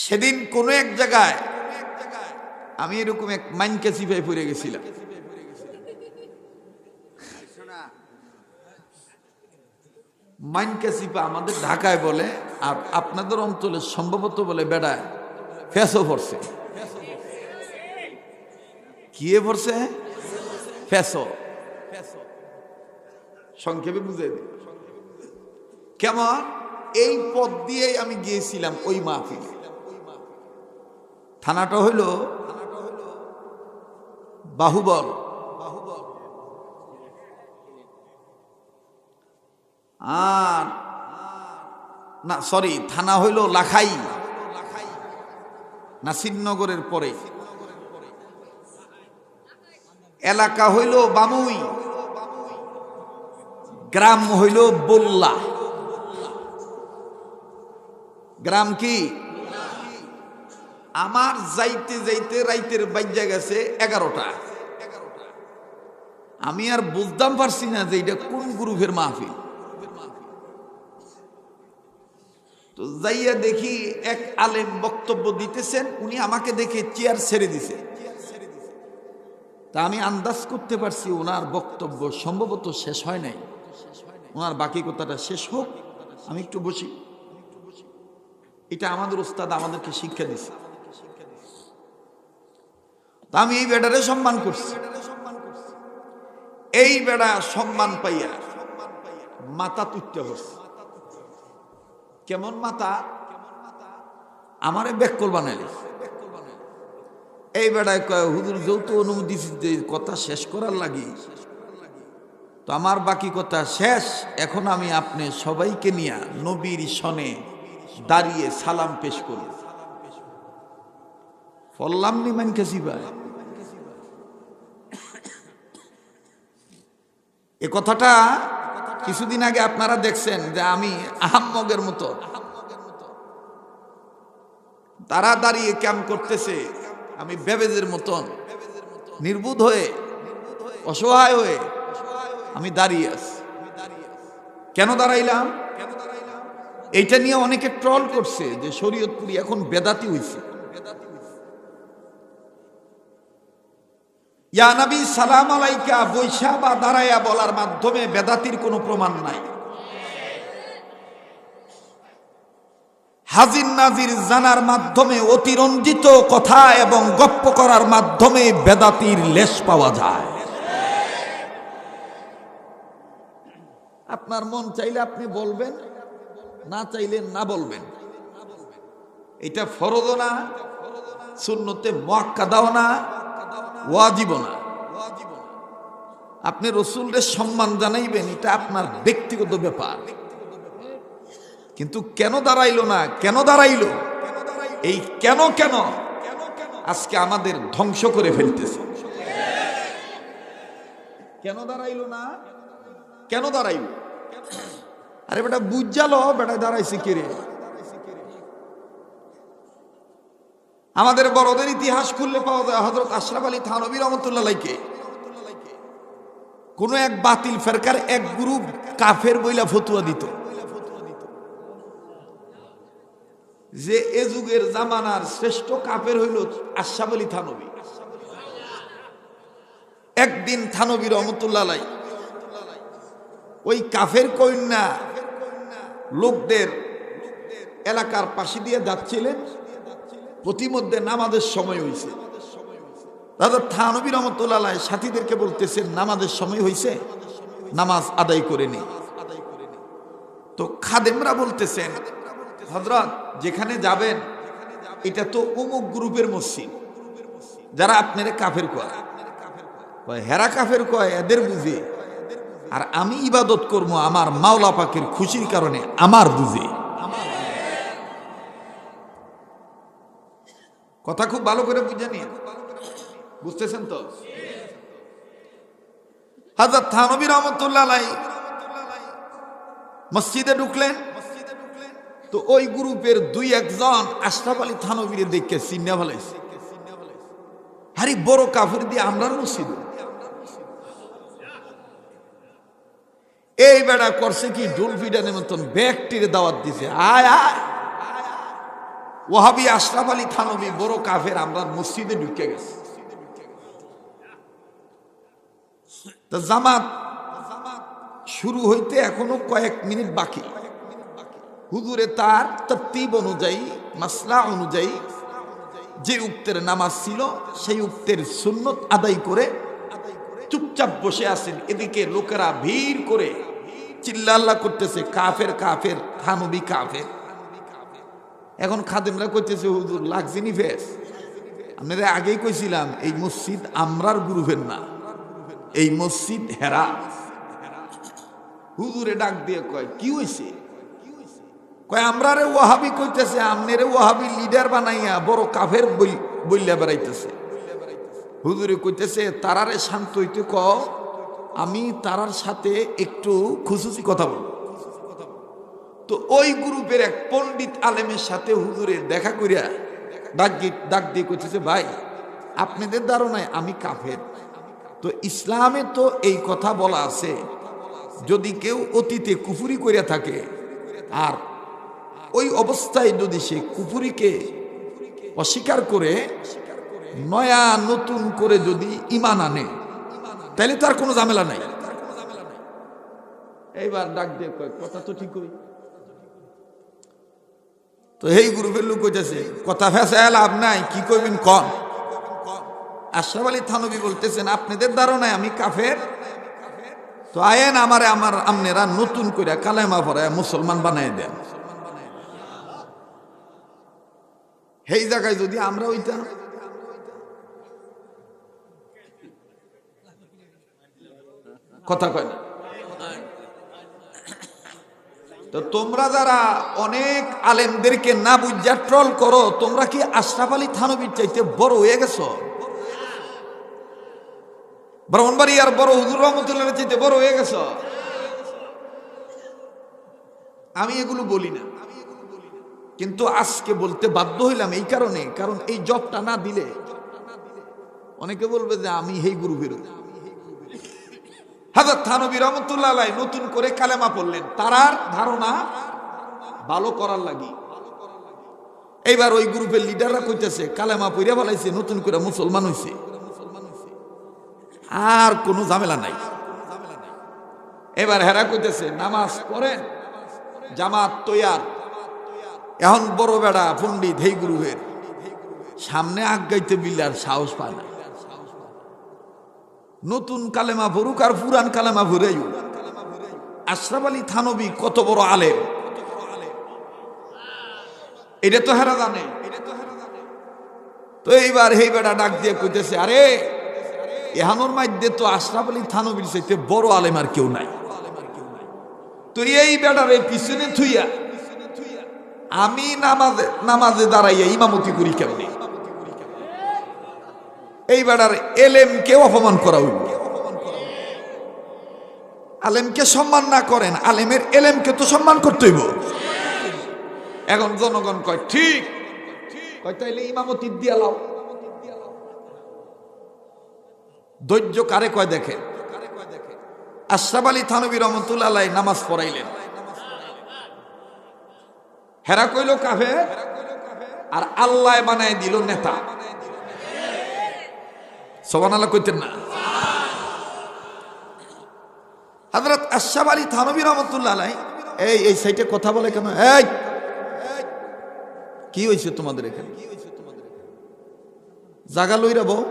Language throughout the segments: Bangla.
সেদিন কোনো এক জায়গায় আমি এরকম এক মাইনকে চিপায় পড়ে গেছিলাম। মাইনকে চিপা আমাদের ঢাকায় বলে, আর আপনাদের অঞ্চলে সম্ভবত বলে বেড়ায় ফেসো পড়ছে। কি পড়ছে? ফেসো। সংক্ষেপে বুঝে দিই কেমন। এই পথ দিয়ে আমি গিয়েছিলাম ওই মাহফিলে। থানাটা হইল বাহুবল, আর না সরি, থানা হইল লাখাই, নাসিরনগরের পরে। এলাকা হইল বামুই, গ্রাম হইল বল্লা। গ্রাম কি? আমার যাইতে যাইতে রাইতের বাজ্যা গেছে 11টা। আমি আর বুঝতাম পারছি না যে এটা কোন গ্রুপের মাহফিল। তো যাইয়া দেখি এক আলেম বক্তব্য দিতেছেন, উনি আমাকে দেখে চেয়ার ছেড়ে দিছে। তা আমি আন্দাজ করতে পারছি ওনার বক্তব্য সম্ভবত শেষ হয় নাই, ওনার বাকি কথাটা শেষ হোক, আমি একটু বসি। এটা আমাদের উস্তাদ আমাদেরকে শিক্ষা দিছে। তা আমি এই বেড়ারে সম্মান করছি। এই বেড়া সম্মান পাইয়া মাথা তুলতে হচ্ছে। কেমন মাথা? আমারে বেকল বানাইলে। এই বেড়ায় কয়, হুজুর যৌথ অনুমতি কথা শেষ করার লাগি, তো আমার বাকি কথা শেষ। এখন আমি আপনি সবাইকে নিয়ে নবীর সনে দাঁড়িয়ে সালাম পেশ করি। ফল্লাম নি মান কেসি ভাই, এ কথাটা কিছুদিন আগে আপনারা দেখছেন যে আমি আহাম্মগের মতো তারা দাঁড়িয়ে ক্যাম্প করতেছে, আমি বেবেজের মতন নির্বুধ হয়ে অসহায় হয়ে আমি দাঁড়িয়ে আছি। কেন দাঁড়াইলাম? এইটা নিয়ে অনেকে ট্রল করছে যে শরীয়তপুরি এখন বেদাতি হইছে। ইয়া নবী সালাম আলাইকা বৈশা বা দাঁড়াইয়া বলার মাধ্যমে বেদাতির কোনো প্রমাণ নাই। হাজির নাজির জানার মাধ্যমে, অতিরঞ্জিত কথা এবং গপ্প করার মাধ্যমে বেদাতির লেশ পাওয়া যায়। আপনার মন চাইলে আপনি বলবেন, না চাইলে না বলবেন। এটা ফরজ না, সুন্নতে মুআক্কাদাও না, ওয়াজিবও না। আপনি রসুলের সম্মান জানাইবেন, এটা আপনার ব্যক্তিগত ব্যাপার। কিন্তু কেন দাঁড়াইলো না, কেন দাঁড়াইলো, এই কেন কেন আজকে আমাদের ধ্বংস করে ফেলতেছে। কেন দাঁড়াইলো না, কেন দাঁড়াইলো? আরে বেটা বুঝালো, বেটা দাঁড়াইছে কে রে? আমাদের বড়দের ইতিহাস খুললে পাওয়া যায় হযরত আশরাফ আলী থানভী রহমাতুল্লাহ আলাইহিকে কোন এক বাতিল ফেরকার এক গ্রুপ কাফের বইলা ফতোয়া দিত যে এ যুগের জামানার শ্রেষ্ঠ কাফের হইল আশরাফ আলী থানভী। একদিন থানভী রহমাতুল্লাহ আলাইহি ওই কাফের কন্যা লোকদের এলাকার পাশে দিয়ে যাচ্ছিলেন, প্রতিমধ্যে নামাজের সময় হয়েছে। দাদা থানভী রহমাতুল্লাহ আলাইহি সাথীদেরকে বলতেছেন, নামাজের সময় হয়েছে, নামাজ আদায় করে নি। তো খাদেমরা বলতেছেন, হযরত যেখানে যাবেন এটা তো অমুক গ্রুপের মসজিদ, যারা আপনারে কাফের কয়, হেরা কাফের কয় এদের বুঝে, আর আমি ইবাদত করব আমার মাওলা পাকের খুশির কারণে আমার বুঝে। কথা খুব ভালো করে বুঝে নিন, বুঝতেছেন তো? হযরত থানভী রহমাতুল্লাহ আলাইহি মসজিদে ঢুকলেন, তো ওই গ্রুপের দুই একজন আশরাফ আলী থানভীরে দেখে চিন্না ফেলাইছে, আরে বড় কাফের দিয়ে আমরার মসজিদ। এই বেড়া করছে কি, ঢোল পিটানের মতন ব্যক্তির দাওয়াত দিছে, আয় আয় ওয়াহাবি আশরাফ আলী থানভী বড় কাফের, আমরা মসজিদে ঢুকে গেছি। তো জামাত শুরু হইতে এখনো কয়েক মিনিট বাকি। হুজুরে তার তরতিব অনুযায়ী, মাসলা অনুযায়ী যে উক্তের নামাজ ছিল সেই উক্তের সুন্নত আদায় করে চুপচাপ বসে আছেন। এদিকে লোকেরা ভিড় করে চিল্লাল্লাহ করতেছে, কাফের কাফের, থানভী কাফের। এখন খাদেমরা কইতেছে, হুজুর লাগজিনি ফেস, আপনারা আগেই কইছিলাম এই মসজিদ আমরার গ্রুপের না, এই মসজিদ হেরা। হুজুরে ডাক দিয়ে কয়, কি হইছে? কয় আমরারে ওয়াহাবি কইতেছে, আমনেরে ওয়াহাবি লিডার বানাইয়া বড় কাফের বইলা বেড়াইতেছে। হুজুরে কইতেছে, তারারে শান্ত হইতে কও, আমি তারার সাথে একটু খুশুসি কথা বলব। তো ওই গ্রুপের এক পণ্ডিত আলেমের সাথে হুজুরে দেখা করিয়া ডাক দিয়ে কইতেছে, ভাই আপনাদের ধারণায় আমি কাফের, তো ইসলামে তো এই কথা বলা আছে, যদি কেউ অতীতে কুফরি করিয়া থাকে আর ওই অবস্থায় যদি সে কুফরিকে অস্বীকার করে নয়া নতুন করে যদি ঈমান আনে তাহলে তার কোনো ঝামেলা নাই। এইবার ডাক দিয়ে কয়, কথা তো ঠিকই। তো এই গ্রুপের লোক কইতেছে, কথা ফেসায় লাভ নাই, কি কইবেন কন। আশরাফ আলী থানভী বলতেছেন, আপনাদের ধারণায় আমি কাফের, তো আয়েন আমারে আমনেরা নতুন করে কালেমা পড়ায় মুসলমান বানাই দেন। এই জায়গায় যদি আমরা হইতাম, কথা কয় না। তো তোমরা যারা অনেক আলেমদেরকে না বুঝা ট্রল করো, তোমরা কি আশরাফ আলী থানভীর চাইতে বড় হয়ে গেছো? ব্রাহ্মণবাড়িয়ার বড় হুজুর রহমতুল্লাহর চাইতে বড় হয়ে গেছো? আমি এগুলো বলি না, কিন্তু আজকে বলতে বাধ্য হইলাম এই কারণে, কারণ এই জবটা না দিলে অনেকে বলবে যে আমি এই গ্রুপের। হযরত থানভী রহমতুল্লাহ আলাইহি নতুন করে কালেমা পড়লেন তারার ধারণা ভালো করার লাগি। এইবার ওই গ্রুপের লিডাররা কইতেছে, কালেমা পড়িয়া ফেলাইছে, নতুন করে মুসলমান হইছে, আর কোনো ঝামেলা নাই। এবার হেরা কইতেছে, নামাজ পড়েন, জামাত তৈয়ার। এখন বড় বেড়া পণ্ডিত এই গ্রুপের সামনে আগাইতে বিল্লার সাহস পায় না। নতুন কালেমা পড়ুক আর পুরান কালেমা পড়েই। আশরাফ আলী থানভী কত বড় আলেম, এটা তো হেরা জানে। তো এইবার এই বেড়া ডাক দিয়ে কইতেছে, আরে এহানোর মাধ্যমে তো আশরাফ আলী থানভীর চাইতে বড় আলেম আর কেউ নাই। তো এই বেড়ারে পিছনে থুইয়া আমি নামাজে দাঁড়াইয়া ইমামতি করি কেমনি? এই বেড়ার এলেমকে অপমান করা হইল। আলেমকে সম্মান না করেন, আলেমের এলেমকে তো সম্মান করতে হইব। এখন জনগণ কয় ঠিক, কয় তাইলে ইমামতি দিয়া লাও। ধৈর্য কারে কয় দেখেন। আশরাফ আলী থানভী রহমতুল্লাহ আলাইহি নামাজ পড়াইলেন, হেরা কইল কাফের, আর আল্লাহ বানায় দিল নেতা। সুবহানাল্লাহ কইতেন না? হযরত আশরাফ আলী থানভী রহমতুল্লাহ আলাইহি এই সাইটে কথা বলে কেন? এই কি হইছে তোমাদের এখানে? জাগা লইরা বউ,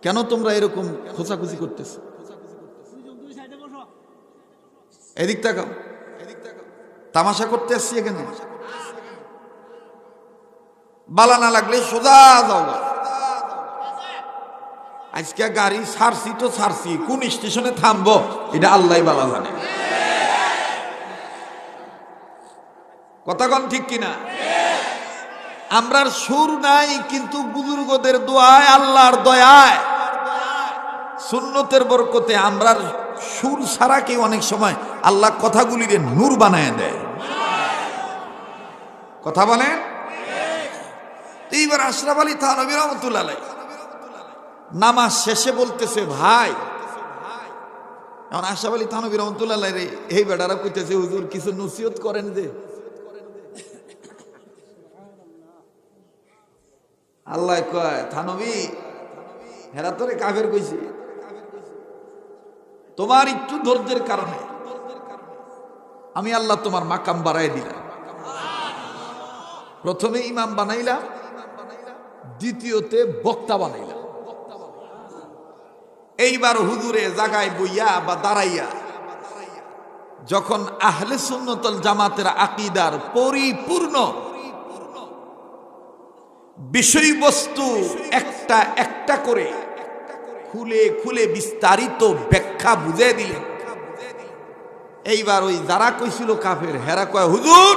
কেন তোমরা এরকম খোঁচাখুচি করতেছ? এদিক তাকাও, তামাশা করতে আসছি এখানে। বালা না লাগলে সোজা যাও। আজকে গাড়ি ছাড়ছি তো ছাড়ছি, কোন স্টেশনে থামবো এটা আল্লাহ বালা জানে। কথাগণ ঠিক কিনা? আমরার সুর নাই, কিন্তু বুজুর্গদের দোয়ায়, আল্লাহর দয়ায়, সুন্নতের বরকতে আমরার সুর ছাড়া কি অনেক সময় আল্লাহ কথাগুলিরে নূর বানায় দেয়। কথা বলেন? এইবার আশরাফ আলী থানভী রহমতুল্লাহ আলাইহি নামাজ শেষে বলতেছে, ভাই, এখন আশরাফ আলী থানভী রহমতুল্লাহ আলাইহি এই বেটারা কইতেছে, হুজুর কিছু নসিহত করেন যে। আল্লাহ কয় থানবী হেরা তোরে কাফের কইছে, তোমার একটু ধৈর্যের কারণে আমি আল্লাহ তোমার মাকাম বাড়াই দিলাম। প্রথমে ইমাম বানাইলাম, দ্বিতীয়তে বক্তা বানাইলাম। এইবার হুজুরে জাগায় বইয়া বা দাঁড়াইয়া যখন আহলে সুন্নতুল জামাতের আকীদার পরিপূর্ণ বিষয়বস্তু একটা একটা করে খুলে খুলে বিস্তারিত ব্যাখ্যা বুঝিয়ে দিলেন, এইবার ওই যারা কইছিল কাফের হেরা কয় হুজুর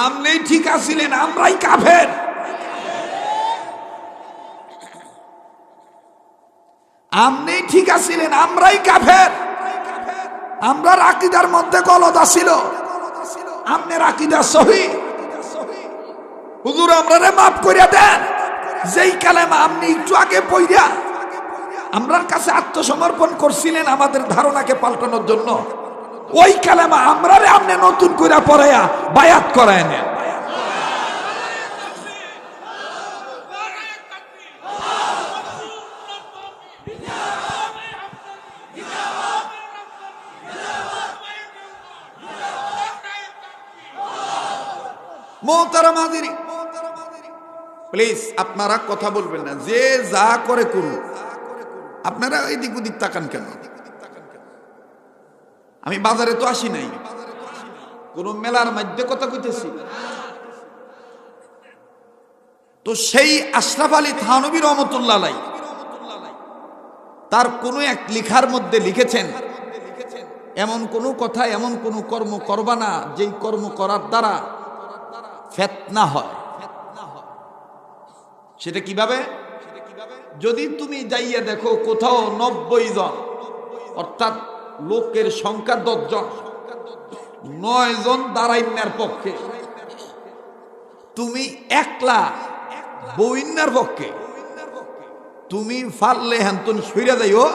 আপনি ঠিক আছিলেন, আমরাই কাফের। আপনি ঠিক আছিলেন, আমরাই কাফের। আমরার আকীদার মধ্যে গলদ ছিল, আপনার আকীদা সহিহ। হুজুর আমরারে মাফ করিয়া দেন। যেই কালেমা আপনি একটু আগে পড়িয়া আমরার কাছে আত্মসমর্পণ করছিলেন আমাদের ধারণাকে পাল্টানোর জন্য, ওই কালেমা আমরারে আপনি নতুন করে পড়াইয়া বায়াত করায় নেন। মোহতারাম হাজিরিন, প্লিজ আপনারা কথা বলবেন না, যে যা করে করুন। আপনারা এদিক ওদিক তাকান কেন? আমি বাজারে তো আসি নাই, কোন মেলার মধ্যে কথা কইতেছি। তো সেই আশরাফ আলী থানভী রহমতুল্লাহ আলাইহি তার কোন এক লেখার মধ্যে লিখেছেন, এমন কোন কথা, এমন কোন কর্ম করবা না যেই কর্ম করার দ্বারা ফিতনা হয়। সেটা কিভাবে? যদি তুমি যাইয়া দেখো কোথাও 90 জন, অর্থাৎ লোকের সংখ্যা 10 জন, 9 জন দাঁড়াইনার পক্ষে, তুমি একলা বইনার পক্ষে, তুমি ফাললে হ্যান্তন সইরা যাইও।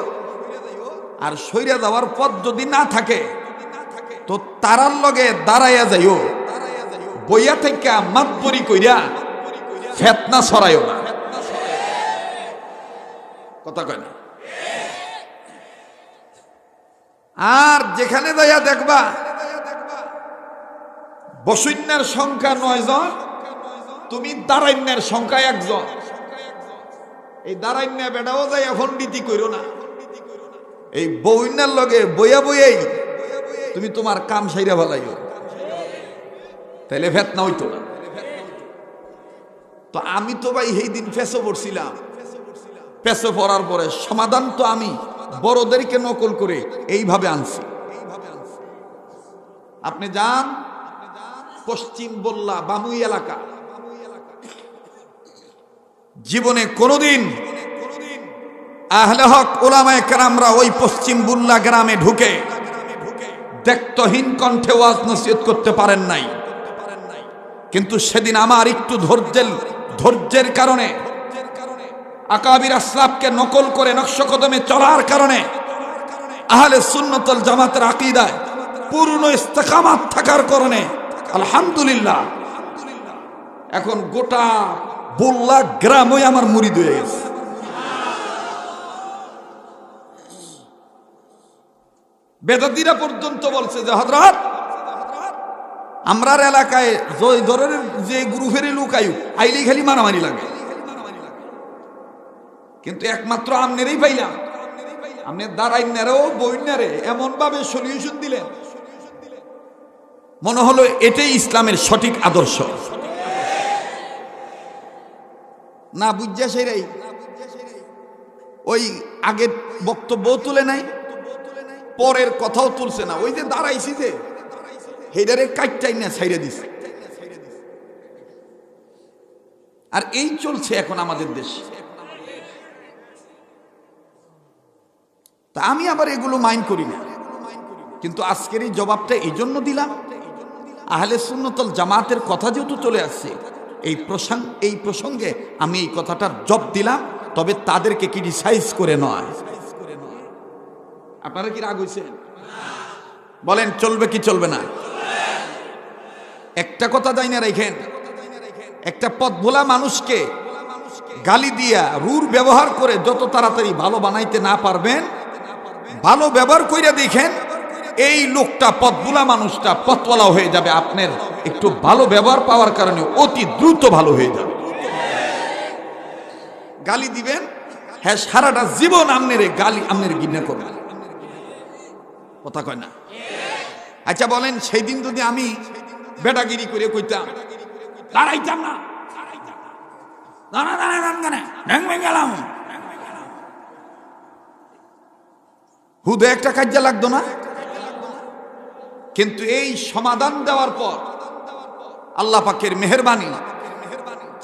আর সইরা যাওয়ার পথ যদি না থাকে তো তারার লগে দাঁড়াইয়া যাইও, বইয়া থেকে মাতবরি কইরা ফিতনা ছড়াইও না। কথা কয় না? আর যেখানে যাইয়া দেখবা বসুন্যার সংখ্যা 9 জন, তুমি দাঁড়াইন্যার সংখ্যা 1 জন, এই দাঁড়াইন্যা বেটাও যাই এখন রীতি কইরো না। এই বইন্যার লগে বইয়া বইয়াই তুমি তোমার কাম সাইরা ভালাইও, তাইলে ফিতনা হইতো না। তো আমি তো ভাই সেই দিন ফেসো পড়ছিলাম, পেছো পড়ার পরে সমাধান তো আমি বড়দেরকে নকল করে এইভাবে আনছি। আপনি যান পশ্চিম বল্লা বামুই এলাকা, জীবনে কোনোদিন আহলে হক উলামায়ে কেরামরা ওই পশ্চিম বুল্লা গ্রামে ঢুকে দেখতহীন কণ্ঠে ওয়াজ নসিহত করতে পারেন নাই। কিন্তু সেদিন আমার একটু ধৈর্যের কারণে, আকাবির আসলাফকে নকল করে নকশকদমে চলার কারণে, আহলে সুন্নাতুল জামাতের আকীদায় পূর্ণ ইস্তেকামাত থাকার কারণে আলহামদুলিল্লাহ এখন গোটা বল্লা গ্রামই আমার মুরিদ হয়ে গেছে। বেদাতিরা পর্যন্ত বলছে যে হযরত আমরার এলাকায় যে গ্রুপের লোক আইলেই খালি মারামারি লাগে, কিন্তু একমাত্র আমনেরই পাইলাম। আপনি দাঁড়াইনারেও বইনারে এমন ভাবে সলিউশন দিলেন, মনে হলো এটাই ইসলামের সঠিক আদর্শ। না বুঝা সেরাই ওই আগের বক্তব্য তুলে নাই, পরের কথাও তুলছে না। ওই যে দাঁড়াইছি যে হেডারে কাটটাই না ছাইড়ে দিছে। আর এই চলছে এখন আমাদের দেশে। তা আমি আবার এগুলো মাইন্ড করি না, কিন্তু আজকের এই জবাবটা এই জন্য দিলাম, আহলে সুন্নাতুল জামাতের কথা যেহেতু চলে আসছে, এই প্রসঙ্গে আমি এই কথাটার জবাব দিলাম, তবে তাদেরকে ক্রিটিসাইজ করে নয়। আপনারা কি রাগ হইছেন? বলেন চলবে কি চলবে না? একটা কথা যাই না রাখেন, একটা পথ ভোলা মানুষকে গালি দিয়া রূঢ় ব্যবহার করে যত তাড়াতাড়ি ভালো বানাইতে না পারবেন, ভালো ব্যবহার কইরা দেখেন এই লোকটা পথ ভোলা মানুষটা পথওয়ালা হয়ে যাবে। আপনার একটু ভালো ব্যবহার পাওয়ার কারণে অতি দ্রুত ভালো হয়ে যাবে। গালি দিবেন, হ্যাঁ সারাটা জীবন আমনের গালি আমনের ঘৃণা করবেন। কথা কয় না? আচ্ছা বলেন, সেই দিন যদি আমি বেটাগিরি করে কইতাম দাঁড়াইতাম না, হুদে একটা কাজে লাগতো না। কিন্তু এই সমাধান দেওয়ার পর আল্লাহ পাকের মেহেরবানি,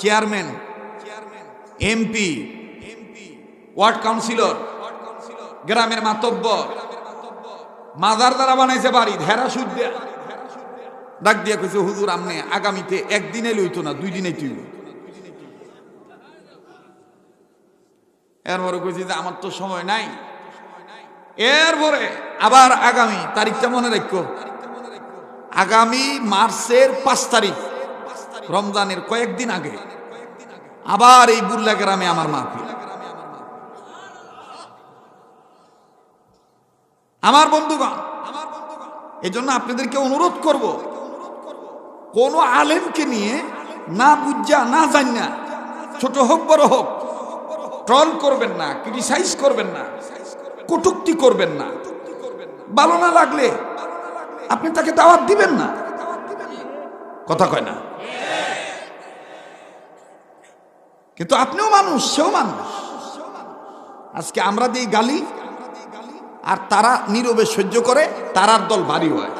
চেয়ারম্যান, এমপি, ওয়ার্ড কাউন্সিলর, গ্রামের মাতব্বর, মাজার দ্বারা বানাইছে বাড়ি ধেরা সুদ দেয়া, ডাক দিয়া কইছে হুজুর আমনে আগামীতে একদিনে লইতো না 2 দিনে তুই। এরপরে কইছি যে আমার তো সময় নাই। এরপরে আবার আগামী তারিখটা মনে রাখো, আগামী মার্চের 5 তারিখ রমজানের কয়েকদিন আগে আবার এই বুল্লা গ্রামে আমার মাহফিল। আমার বন্ধুগণ, এই জন্য আপনাদেরকে অনুরোধ করব, কোন আলেমকে নিয়ে না বুঝা না জানা, ছোট হোক বড় হোক, ট্রল করবেন না, ক্রিটিসাইজ করবেন না, কটূক্তি করবেন না। ভালো না লাগলে আপনি তাকে দাওয়াত দিবেন না। কথা কয় না? কিন্তু আপনিও মানুষ, সেও মানুষ। আজকে আমরা দিই গালি আর তারা নীরবে সহ্য করে, তারার দল ভারী হয়।